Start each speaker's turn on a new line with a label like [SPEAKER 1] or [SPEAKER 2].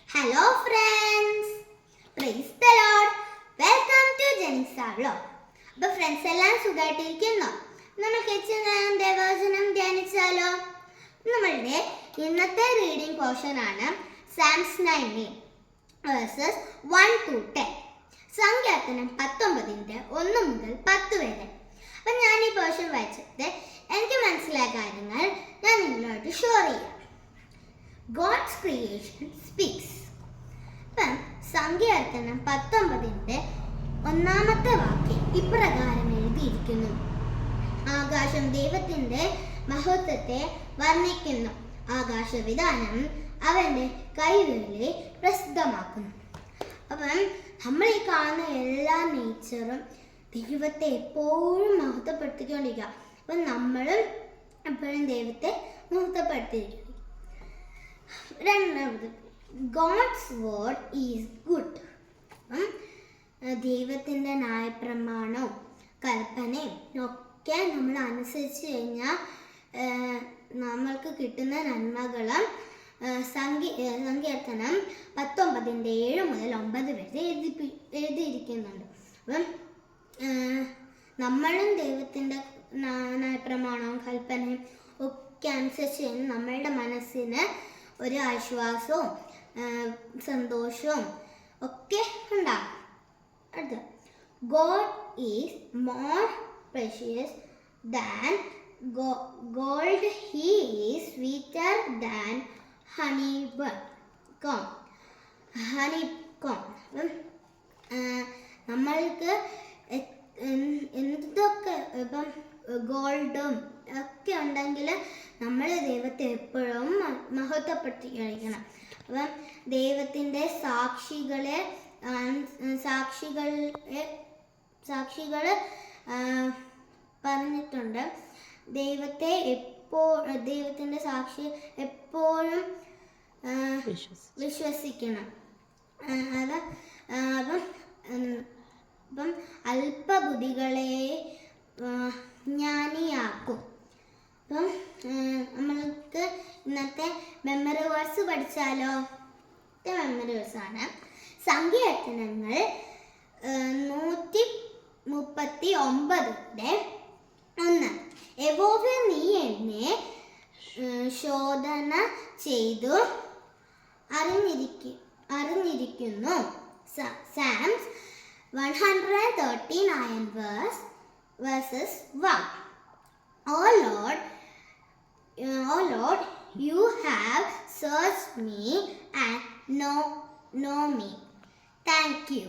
[SPEAKER 1] Hello friends, praise the Lord. Welcome to Jenisa Vlog. അപ്പോൾ friends എല്ലാം സുഖമായിട്ടിരിക്കുന്നു. നമുക്ക് ദേവവചനം ധ്യാനിച്ചാലോ? നമ്മളുടെ ഇന്നത്തെ റീഡിംഗ് പോർഷൻ ആണ് Psalms 19 വേഴ്സസ് 1 to 10. സങ്കീർത്തനം 19 1 മുതൽ 10 വരെ. അപ്പം ഞാൻ ഈ പോർഷൻ വായിച്ചിട്ട് എനിക്ക് മനസ്സിലായ കാര്യങ്ങൾ ഞാൻ നിങ്ങളോട് ഷെയർ ചെയ്യാം. God's creation speaks. ഇപ്പം സങ്കീർത്തനം 19 ഒന്നാമത്തെ വാക്യം ഇപ്രകാരം എഴുതിയിരിക്കുന്നു: ആകാശം ദൈവത്തിന്റെ മഹത്വത്തെ വർണ്ണിക്കുന്നു, ആകാശവിധാനം അവന്റെ കൈവേലയെ പ്രസിദ്ധമാക്കുന്നു. അപ്പം നമ്മൾ ഈ കാണുന്ന എല്ലാ നേച്ചറും ദൈവത്തെ എപ്പോഴും മഹത്വപ്പെടുത്തിക്കൊണ്ടിരിക്കുക. അപ്പം നമ്മളും എപ്പോഴും ദൈവത്തെ മഹത്വപ്പെടുത്തിയിരിക്കുന്നു. രണ്ടാമത്, ഗോഡ്സ് വേർഡ് ഈസ് ഗുഡ്. ദൈവത്തിൻ്റെ ന്യായപ്രമാണവും കൽപ്പനയും ഒക്കെ നമ്മൾ അനുസരിച്ച് കഴിഞ്ഞാൽ നമ്മൾക്ക് കിട്ടുന്ന നന്മകളും സങ്കീർത്തനം 19 7 മുതൽ 9 വരെ എഴുതിയിരിക്കുന്നുണ്ട്. അപ്പം നമ്മളും ദൈവത്തിൻ്റെ ന്യായപ്രമാണവും കൽപ്പനയും ഒക്കെ അനുസരിച്ച് കഴിഞ്ഞാൽ നമ്മളുടെ മനസ്സിന് ഒരു ആശ്വാസവും സന്തോഷവും ഒക്കെ ഉണ്ടാകും. അടുത്ത, God is more precious than gold, he is sweeter than honeycomb. അപ്പം നമ്മൾക്ക് എന്തൊക്കെ ഇപ്പം ഗോൾഡും ഒക്കെ ഉണ്ടെങ്കിൽ നമ്മൾ ദൈവത്തെ എപ്പോഴും മഹത്വപ്പെടുത്തി കഴിക്കണം. അപ്പം ദൈവത്തിൻ്റെ സാക്ഷികൾ പറഞ്ഞിട്ടുണ്ട്, ദൈവത്തിൻ്റെ സാക്ഷി എപ്പോഴും വിശ്വസിക്കണം. അപ്പം അല്പബുദ്ധികളെ ജ്ഞാനിയാക്കും. അപ്പം നമ്മൾക്ക് ഇന്നത്തെ മെമ്മറി വേഴ്സ് പഠിച്ചാലോ? മെമ്മറി വേഴ്സാണ് സങ്കീർത്തനങ്ങൾ 139 യഹോവേ, നീ എന്നെ ശോധന ചെയ്തു അറിഞ്ഞിരിക്കുന്നു. Psalms 139 verses 1. Oh Lord, you have searched me and know me. Thank you.